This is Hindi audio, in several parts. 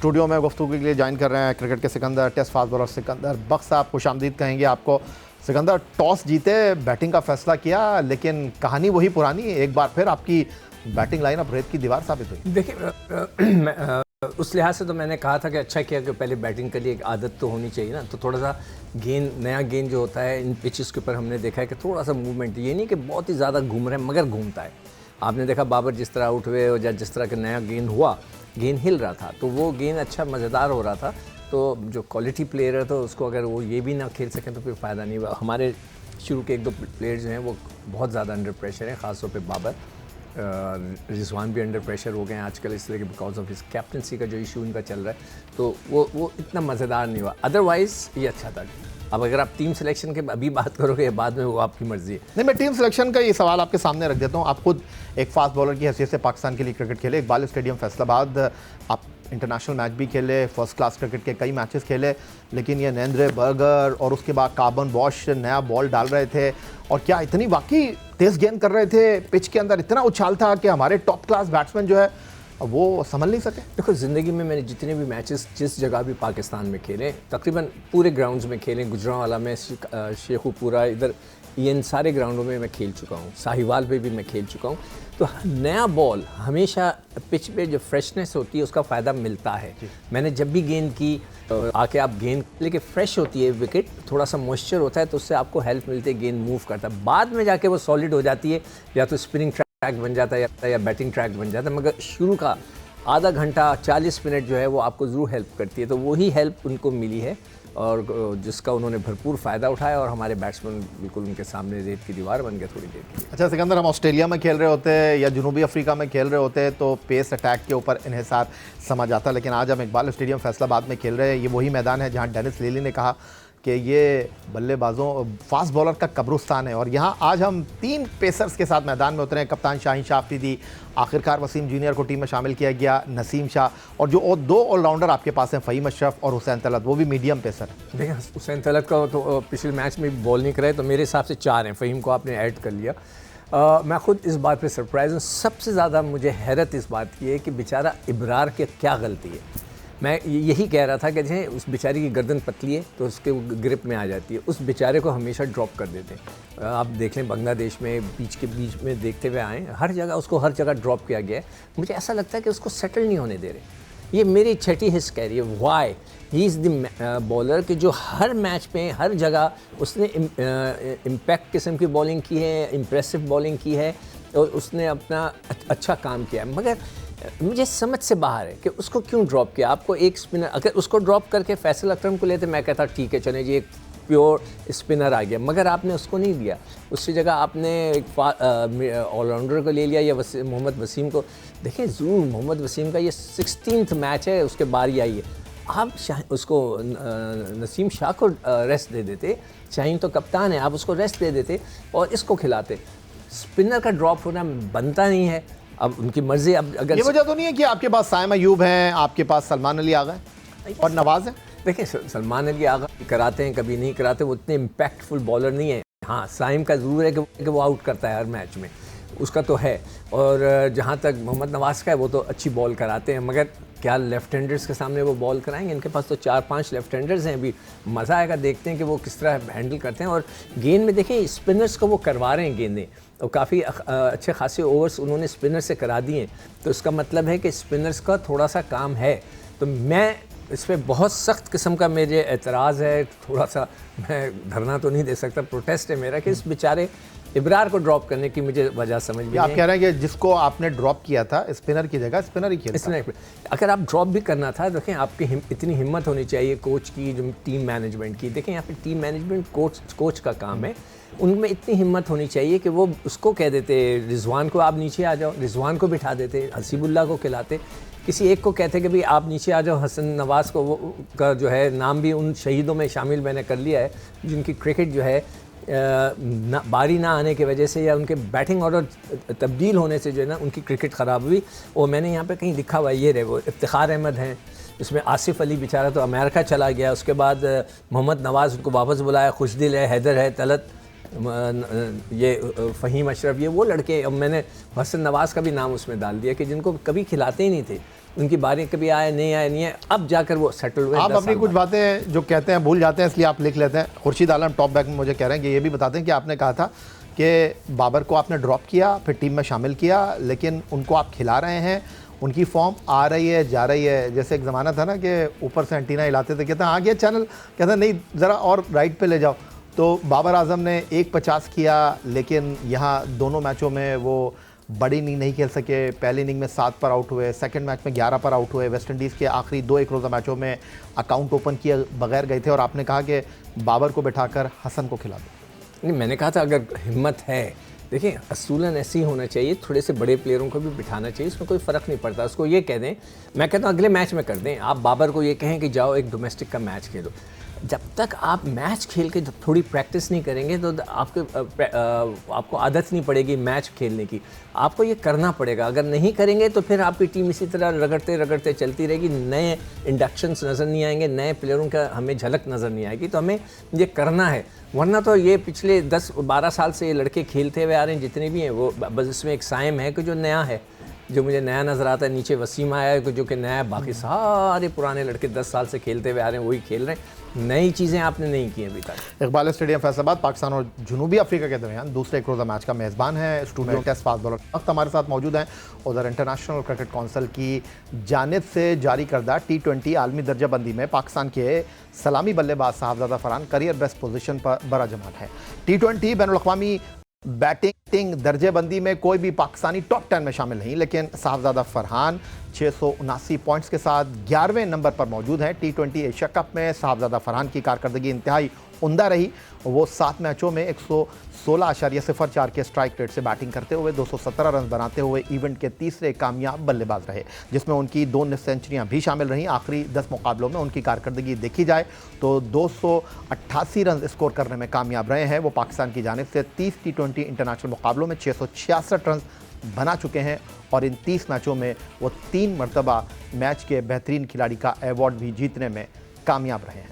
स्टूडियो में गुफ्तगू के लिए ज्वाइन कर रहे हैं क्रिकेट के सिकंदर, test fast bowler Sikandar Bakhsh साहब। खुशामदीद कहेंगे आपको। सिकंदर, टॉस जीते, बैटिंग का फैसला किया, लेकिन कहानी वही पुरानी, एक बार फिर आपकी बैटिंग लाइनअप रेत की दीवार साबित हुई। देखिए, उस लिहाज से तो मैंने कहा था कि अच्छा किया कि पहले बैटिंग के लिए एक आदत तो होनी चाहिए ना, तो थोड़ा सा गेंद, नया गेंद जो होता है इन पिचेस के ऊपर हमने देखा है कि थोड़ा सा मूवमेंट, ये नहीं कि बहुत ही ज़्यादा घूम रहे हैं मगर घूमता है। आपने देखा बाबर जिस तरह आउट हुए और जिस तरह का नया गेंद हुआ, गेंद हिल रहा था, तो वो गेंद अच्छा मज़ेदार हो रहा था। तो जो क्वालिटी प्लेयर है तो उसको अगर वो ये भी ना खेल सकें तो फिर फ़ायदा नहीं हुआ। हमारे शुरू के एक दो प्लेयर्स जो हैं वो बहुत ज़्यादा अंडर प्रेशर हैं, ख़ासतौर पे बाबर। रिजवान भी अंडर प्रेशर हो गए हैं आजकल इस तरह के, बिकॉज ऑफ हिस कैप्टनसी का जो इशू उनका चल रहा है, तो वो इतना मज़ेदार नहीं हुआ। अदरवाइज़ ये अच्छा था। अब अगर आप टीम सिलेक्शन के अभी बात करोगे बाद में, वो आपकी मर्ज़ी है। नहीं, मैं टीम सिलेक्शन का ये सवाल आपके सामने रख देता हूँ। आप खुद एक फास्ट बॉलर की हैसियत से पाकिस्तान के लिए क्रिकेट खेले, इकबाल स्टेडियम फैसलाबाद, आप इंटरनेशनल मैच भी खेले, फर्स्ट क्लास क्रिकेट के कई मैचेस खेले, लेकिन ये नरेंद्र बर्गर और उसके बाद कार्बन बॉश नया बॉल डाल रहे थे, और क्या इतनी वाकई तेज़ गेंद कर रहे थे, पिच के अंदर इतना उछाल था कि हमारे टॉप क्लास बैट्समैन जो है वो संभल नहीं सके। देखो, ज़िंदगी में मैंने जितने भी मैचेस जिस जगह भी पाकिस्तान में खेले, तकरीबन पूरे ग्राउंड्स में खेले, गुजरांवाला में, शेखुपुरा, इधर ये इन सारे ग्राउंडों में मैं खेल चुका हूँ, साहिवाल पे भी मैं खेल चुका हूँ। तो नया बॉल हमेशा पिच पे जो फ्रेशनेस होती है उसका फ़ायदा मिलता है। मैंने जब भी गेंद की, आके आप गेंद लेके फ्रेश होती है विकेट, थोड़ा सा मॉइस्चर होता है तो उससे आपको हेल्प मिलती है, गेंद मूव करता है। बाद में जाके वो सॉलिड हो जाती है, या तो स्पिनिंग ट्रैक बन जाता है या बैटिंग ट्रैक बन जाता है, मगर शुरू का आधा घंटा 40 मिनट जो है वो आपको ज़रूर हेल्प करती है। तो वही हेल्प उनको मिली है और जिसका उन्होंने भरपूर फ़ायदा उठाया, और हमारे बैट्समैन बिल्कुल उनके सामने रेत की दीवार बन गए थोड़ी देर के लिए। अच्छा सिकंदर, हम ऑस्ट्रेलिया में खेल रहे होते या जनूबी अफ्रीका में खेल रहे होते तो पेस अटैक के ऊपर इन्हिसार समझ आता, लेकिन आज हम इकबाल स्टेडियम फैसलाबाद में खेल रहे हैं। ये वही मैदान है जहाँ डेनिस लिली ने कहा कि ये बल्लेबाजों, फास्ट बॉलर का कब्रिस्तान है, और यहाँ आज हम 3 पेसर्स के साथ मैदान में उतरे हैं। कप्तान शाहीन शाह अफरीदी, आखिरकार वसीम जूनियर को टीम में शामिल किया गया, नसीम शाह, और जो 2 ऑलराउंडर आपके पास हैं, फ़हीम अशरफ और हुसैन तलत, वो भी मीडियम पेसर। देखिए, हुसैन तलत का तो पिछले मैच में बॉल नहीं कराए, तो मेरे हिसाब से 4 हैं। फ़हीम को आपने ऐड कर लिया। मैं खुद इस बात पे सरप्राइज़ हूँ। सबसे ज़्यादा मुझे हैरत इस बात की है कि बेचारा इब्रार की क्या गलती है। मैं यही कह रहा था कि जैसे उस बेचारे की गर्दन पतली है तो उसके ग्रिप में आ जाती है, उस बेचारे को हमेशा ड्रॉप कर देते हैं। आप देख लें, बांग्लादेश में बीच में देखते हुए आए, हर जगह उसको हर जगह ड्रॉप किया गया है। मुझे ऐसा लगता है कि उसको सेटल नहीं होने दे रहे। ये मेरी छठी हिस्स कह रही है, why he is the bowler कि जो हर मैच में हर जगह उसने इम्पैक्ट किस्म की बॉलिंग की है, इम्प्रेसिव बॉलिंग की है, और उसने अपना अच्छा काम किया है। मगर मुझे समझ से बाहर है कि उसको क्यों ड्रॉप किया। आपको एक स्पिनर, अगर उसको ड्रॉप करके फैसल अकरम को लेते, मैं कहता ठीक है चले जी, एक प्योर स्पिनर आ गया, मगर आपने उसको नहीं दिया। उसकी जगह आपने एक ऑलराउंडर को ले लिया, या मोहम्मद वसीम को। देखें, ज़रूर मोहम्मद वसीम का ये 16th मैच है, उसके बारी आई है। आप उसको नसीम शाह को रेस्ट दे देते, शाहीन तो कप्तान है, आप उसको रेस्ट दे देते और इसको खिलाते। स्पिनर का ड्रॉप होना बनता नहीं है। अब उनकी मर्जी। अब अगर ये वजह तो नहीं है कि आपके पास साइम अयूब हैं, आपके पास सलमान अली आगा हैं और नवाज हैं? देखिए, सलमान अली आगा कराते हैं, कभी नहीं कराते, वो इतने इम्पैक्टफुल बॉलर नहीं है। हाँ, साइम का ज़रूर है कि वो आउट करता है हर मैच में, उसका तो है। और जहाँ तक मोहम्मद नवाज़ का है, वो तो अच्छी बॉल कराते हैं, मगर क्या लेफ्ट हैंडर्स के सामने वो बॉल कराएंगे? इनके पास तो 4-5 लेफ्ट हैंडर्स हैं। अभी मज़ा आएगा, देखते हैं कि वो किस तरह हैंडल करते हैं। और गेंद में देखें, स्पिनर्स को वो करवा रहे हैं गेंदें, और काफ़ी अच्छे खासे ओवर्स उन्होंने स्पिनर से करा दिए। तो इसका मतलब है कि स्पिनर्स का थोड़ा सा काम है। तो मैं इस पर बहुत सख्त किस्म का मेरे एतराज़ है, थोड़ा सा मैं धरना तो नहीं दे सकता, प्रोटेस्ट है मेरा कि इस बेचारे इब्रार को ड्रॉप करने की मुझे वजह समझ में। आप कह रहे हैं कि जिसको आपने ड्रॉप किया था स्पिनर की जगह स्पिनर ही खेलता। अगर आप ड्रॉप भी करना था, देखें आपकी इतनी हिम्मत होनी चाहिए कोच की, जो टीम मैनेजमेंट की। देखें, यहाँ पे टीम मैनेजमेंट कोच का काम है, उनमें इतनी हिम्मत होनी चाहिए कि वो उसको कह देते, रिजवान को आप नीचे आ जाओ, रिजवान को बिठा देते, हसीबुल्ला को खिलाते, किसी एक को कहते कि भाई आप नीचे आ जाओ। हसन नवाज़ को वो का जो है नाम भी उन शहीदों में शामिल मैंने कर लिया है, जिनकी क्रिकेट जो है बारी ना आने की वजह से या उनके बैटिंग ऑर्डर तब्दील होने से जो है ना उनकी क्रिकेट ख़राब हुई। और मैंने यहाँ पे कहीं लिखा हुआ ये रहे, वो इफ्तिखार अहमद हैं, इसमें आसिफ अली बेचारा तो अमेरिका चला गया, उसके बाद मोहम्मद नवाज़ उनको वापस बुलाया, खुशदिल है, हैदर है, तलत, ये फ़हीम अशरफ, ये वो लड़के। अब मैंने हसन नवाज़ का भी नाम उसमें डाल दिया कि जिनको कभी खिलाते ही नहीं थे। उनकी बारी कभी आए नहीं आए नहीं है, अब जाकर वो सेटल हुए। आप अपनी कुछ बातें जो कहते हैं भूल जाते हैं, इसलिए आप लिख लेते हैं। खुर्शीद आलम टॉप बैक में मुझे कह रहे हैं कि ये भी बताते हैं कि आपने कहा था कि बाबर को आपने ड्रॉप किया, फिर टीम में शामिल किया, लेकिन उनको आप खिला रहे हैं, उनकी फॉर्म आ रही है जा रही है। जैसे एक ज़माना था ना कि ऊपर से एंटीना हिलाते थे, कहते हैं आ गया चैनल, कहते हैं नहीं ज़रा और राइट पे ले जाओ। तो बाबर आजम ने 150 किया, लेकिन यहाँ दोनों मैचों में वो बड़ी इनिंग नहीं खेल सके। पहली इनिंग में 7 पर आउट हुए, सेकंड मैच में 11 पर आउट हुए। वेस्ट इंडीज़ के आखिरी 2 एक रोज़ा मैचों में अकाउंट ओपन किए बगैर गए थे, और आपने कहा कि बाबर को बिठाकर हसन को खिला दो। नहीं, मैंने कहा था अगर हिम्मत है, देखिए असूलन ऐसे ही होना चाहिए, थोड़े से बड़े प्लेयरों को भी बिठाना चाहिए, इसमें कोई फ़र्क नहीं पड़ता। उसको ये कह दें, मैं कहता हूँ अगले मैच में कर दें। आप बाबर को ये कहें कि जाओ एक डोमेस्टिक का मैच खेलो। जब तक आप मैच खेल के जब थोड़ी प्रैक्टिस नहीं करेंगे तो आपको आदत नहीं पड़ेगी मैच खेलने की। आपको ये करना पड़ेगा, अगर नहीं करेंगे तो फिर आपकी टीम इसी तरह रगड़ते रगड़ते चलती रहेगी। नए इंडक्शंस नज़र नहीं आएंगे, नए प्लेयरों का हमें झलक नज़र नहीं आएगी। तो हमें ये करना है, वरना तो ये पिछले 10-12 साल से ये लड़के खेलते हुए आ रहे हैं जितने भी हैं, वो बस इसमें एक साइम है कि जो नया है, जो मुझे नया नज़र आता है। नीचे वसीम आया है जो कि नया है, बाकी सारे पुराने लड़के 10 साल से खेलते हुए आ रहे हैं, वही खेल रहे हैं। नई चीज़ें आपने नहीं की अभी तक। इकबाल स्टेडियम फैसलाबाद पाकिस्तान और जनूबी अफ्रीका के दरमियान दूसरे एक रोज़ा मैच का मेज़बान है। स्टूडियो टेस्ट फास्ट बॉलर वक्त हमारे साथ मौजूद हैं। उधर इंटरनेशनल क्रिकेट काउंसिल की जानिब से जारी करदा T20 आलमी दर्जाबंदी में पाकिस्तान के सलामी बल्लेबाज साहबजादा फरहान करियर बेस्ट पोजीशन पर बराजमान है। T20 बैनुल-अक़वामी बैटिंग दर्जेबंदी में कोई भी पाकिस्तानी टॉप 10 में शामिल नहीं, लेकिन साहबजादा फरहान 679 पॉइंट्स के साथ 11वें नंबर पर मौजूद हैं। T20 एशिया कप में साहबजादा फरहान की कारकर्दगी इंतहाई उम्दा रही। वो 7 मैचों में 116.04 के स्ट्राइक रेट से बैटिंग करते हुए 217 रन बनाते हुए इवेंट के तीसरे कामयाब बल्लेबाज रहे, जिसमें उनकी 2 निस्फ सेंचुरियां भी शामिल रहीं। आखिरी 10 मुकाबलों में उनकी कारकर्दगी देखी जाए तो 288 रन स्कोर करने में कामयाब रहे हैं। वो पाकिस्तान की जानिब से 30 T20 इंटरनेशनल मुकाबलों में 666 रन बना चुके हैं, और इन 30 मैचों में वो 3 मरतबा मैच के बेहतरीन खिलाड़ी का अवार्ड भी जीतने में कामयाब रहे हैं।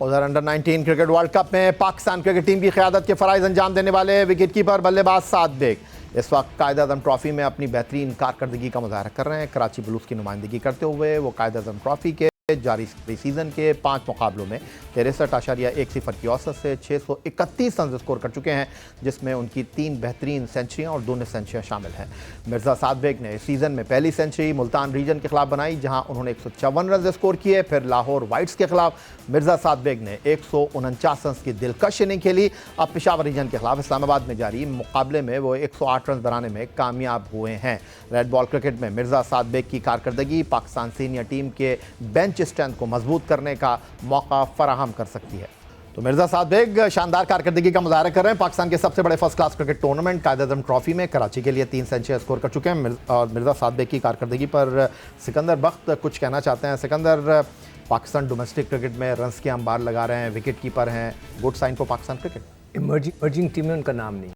उधर अंडर 19 क्रिकेट वर्ल्ड कप में पाकिस्तान क्रिकेट टीम की क़यादत के फ़राइज़ अंजाम देने वाले विकेटकीपर बल्लेबाज साद बेग इस वक्त कायद-ए-आज़म ट्रॉफ़ी में अपनी बेहतरीन कारकर्दगी का मुज़ाहरा कर रहे हैं। कराची ब्लूज़ की नुमाइंदगी करते हुए वो कायद-ए-आज़म ट्रॉफ़ी के जारी सीज़न के 5 मुकाबलों में 63.10 की औसत से 631 रन स्कोर कर चुके हैं, जिसमें उनकी 3 बेहतरीन सेंचुरियां और 2 निस्फ सेंचुरियां शामिल हैं। मिर्ज़ा साद बेग ने सीज़न में पहली सेंचुरी मुल्तान रीजन के खिलाफ बनाई, जहां उन्होंने 154 रन स्कोर किए। फिर लाहौर वाइट्स के खिलाफ मिर्ज़ा साद बेग ने 149 रन की दिलकश इनिंग खेली। अब पेशावर रीजन के खिलाफ इस्लामाबाद में जारी मुकाबले में वो 108 रन बनाने में कामयाब हुए हैं। रेड बॉल क्रिकेट में मिर्ज़ा साद बेग की कारकर्दगी पाकिस्तान सीनियर टीम के बेंच स्ट्रेंथ को मजबूत करने का मौका फराहम कर सकती है। तो मिर्ज़ा साद बेग शानदार कारकर्दगी का मुजाहरा कर रहे हैं। पाकिस्तान के सबसे बड़े first class cricket tournament Quaid-e-Azam trophy में कराची के लिए 3 सेंचुरी स्कोर कर चुके हैं। और मिर्ज़ा साद बेग की कारकर्दगी पर सिकंदर बख्त कुछ कहना चाहते हैं। सिकंदर, पाकिस्तान डोमेस्टिक क्रिकेट में रन्स के अंबार लगा रहे हैं, विकेट कीपर हैं, good sign for Pakistan cricket. Emerging team में उनका नाम नहीं,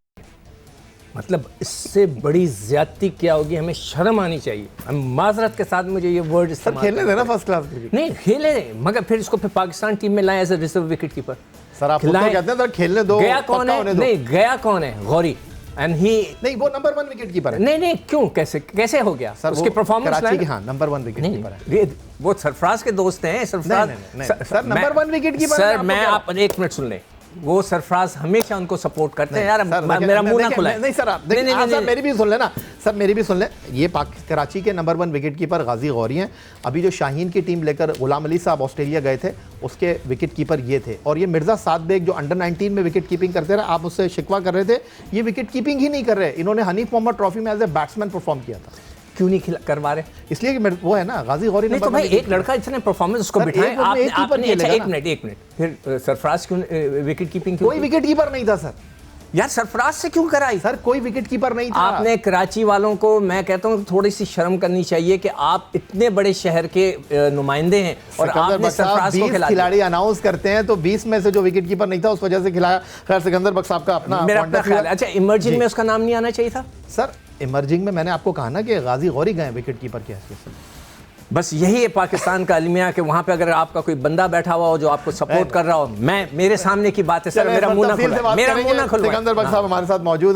मतलब इससे बड़ी ज्यादती क्या होगी, हमें शर्म आनी चाहिए। हम माजरत के साथ मुझे ये वर्ड सर खेलने देना फर्स्ट क्लास क्रिकेट। नहीं खेले मगर फिर इसको फिर पाकिस्तान टीम में लाए as a reserve wicket keeper. Sir आप तो कहते हैं सर खेलने दो, गया कौन है? नहीं गया कौन है? गौरी एंड ही नहीं, वो नंबर 1 विकेट कीपर है। नहीं क्यों, कैसे हो गया सर? उसके परफॉर्मेंस कराची के हाँ नंबर 1 विकेट कीपर है। वो सरफराज के दोस्त हैं। Sarfaraz sir number 1 wicket keeper. Sir मैं आप 1 मिनट सुन ले, वो सरफराज हमेशा उनको सपोर्ट करते हैं। यार मेरा मुंह ना खुलाए। नहीं सर, आप सर मेरी भी सुन लेना, सर मेरी भी सुन ले। ये कराची के नंबर 1 विकेट कीपर गाजी गौरी हैं। अभी जो शाहीन की टीम लेकर गुलाम अली साहब ऑस्ट्रेलिया गए थे, उसके विकेट कीपर ये थे। और ये मिर्ज़ा साद बेग जो अंडर 19 में विकेट कीपिंग करते रहे, आप उससे शिकवा कर रहे थे, ये विकेट कीपिंग ही नहीं कर रहे। इन्होंने हनीफ मोहम्मद ट्रॉफी में एज ए बैट्समैन परफॉर्म किया था। क्यों नहीं करवा रहे? इसलिए कि वो है ना गाजी गौरी। नहीं तो भाई एक लड़का इतने परफॉर्मेंस उसको बिठाएं आपने। अच्छा एक मिनट फिर सरफराज क्यों विकेट कीपिंग? कोई विकेट कीपर नहीं था सर। यार सरफराज से क्यों कराई? सर कोई विकेट कीपर नहीं था। आपने कराची वालों को, मैं कहता हूँ थोड़ी सी शर्म करनी चाहिए कि आप इतने बड़े शहर के नुमाइंदे हैं और आपने सरफराज को खिलाया। खिलाड़ी अनाउंस करते हैं तो 20 में से जो विकेट कीपर नहीं था उस वजह से खिलाया। खैर सिकंदर बख्श साहब का अपना ख्याल है। अच्छा इमर्जिंग में उसका नाम नहीं आना चाहिए था? सर इमर्जिंग में मैंने आपको कहा ना कि गाजी गौरी गए विकेट कीपर की हैसियत से। बस यही है पाकिस्तान का अलमिया कि वहां पे अगर आपका कोई बंदा बैठा हुआ हो जो आपको सपोर्ट कर रहा हो, मैं मेरे सामने की बात है सर, मेरा मुंह ना खुला। सिकंदर बख्श साहब हमारे साथ मौजूद हैं।